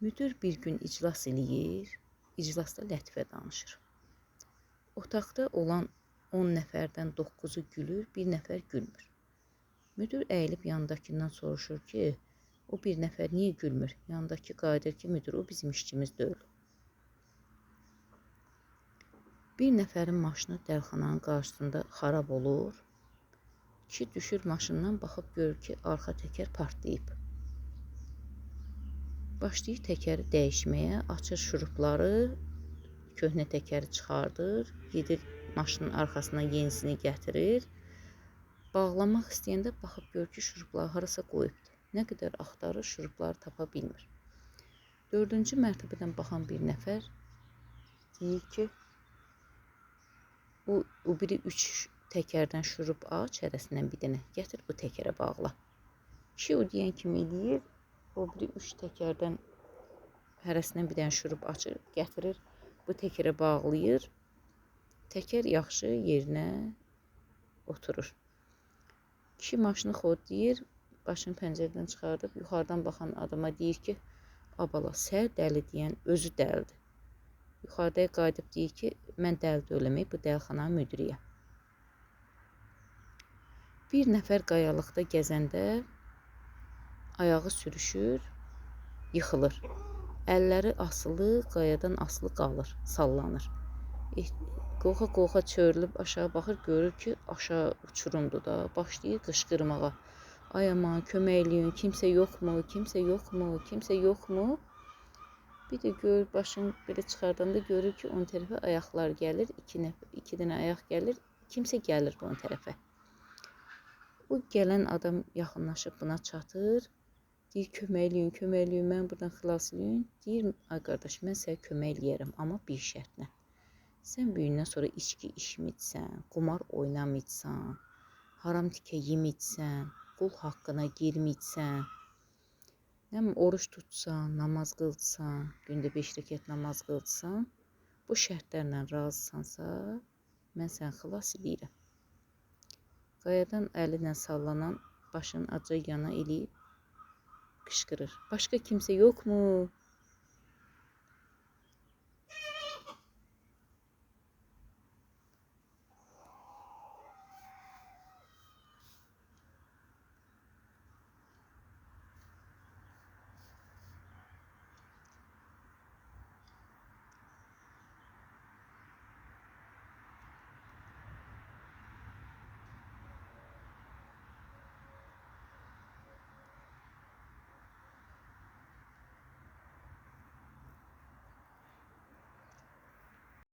Müdür bir gün iclas eləyir, iclasda lətifə danışır. Otaqda olan 10 nəfərdən 9-u gülür, bir nəfər gülmür. Müdür əyilib yanındakından soruşur ki, o bir nəfər niyə gülmür? Yanındakı qayıdır ki, müdür, o bizim işçimiz deyil. Bir nəfərin maşını dəlxananın qarşısında xarab olur. Kişi düşür maşından, baxıb görür ki, arxa təkər partlayıb. Başlayır təkəri dəyişməyə, açır şurupları, köhnə təkəri çıxardır, gedir maşının arxasına yenisini gətirir. Bağlamaq istəyəndə baxıb görür ki, şurupları harasa qoyubdur. Nə qədər axtarır, şurupları tapa bilmir. 4-cü mərtəbədən baxan bir nəfər deyir ki, o biri 3 təkərdən şurup aç, hərəsindən bir dənə gətir, bu təkərə bağla. Kişi o deyən kimi eləyir, o biri 3 təkərdən hərəsindən bir dənə şurup açır, gətirir, bu təkərə bağlayır. Təkər yaxşı yerinə oturur. Kişi maşını xodlayır, başını pəncərədən çıxardıb, yuxarıdan baxan adama deyir ki, abala, sən dəli deyən özü dəlidir. Yuxarıdaya qayıdıb deyir ki, mən dəli deyiləm, bu dəlxananın müdiriyəm. Bir nəfər qayalıqda gəzəndə ayağı sürüşür, yıxılır. Əlləri asılı, qayadan asılı qalır, sallanır. Qoxa-qoxa çörülüb aşağı baxır, görür ki, aşağı uçurumdur da, başlayır qışqırmağa. Ay aman, kömək eləyin, kimsə yoxmu, kimsə yoxmu, kimsə yoxmu? Bir də görür, başını belə çıxardanda görür ki, onun tərəfə ayaqlar gəlir, iki dənə ayaq gəlir, kimsə gəlir onun tərəfə. O gələn adam yaxınlaşıb buna çatır, deyir, kömək eləyin, mən buradan xilas eləyin. Deyir, ay qardaş, mən sənə kömək eləyərəm, amma bir şərtlə. Sən büyündən sonra içki içməyəcəksən, qumar oynamayacaqsan, haram tikə yeməyəcəksən, qul haqqına girməyəcəksən, oruç tutsan, namaz qılsan, gündə 5 rəkət namaz qılsan, bu şərtlərlə razısansa, mən səni xilas eləyirəm. Qayadan əlinlə sallanan başını acı yana eləyib qışqırır. Başqa kimsə yoxmu?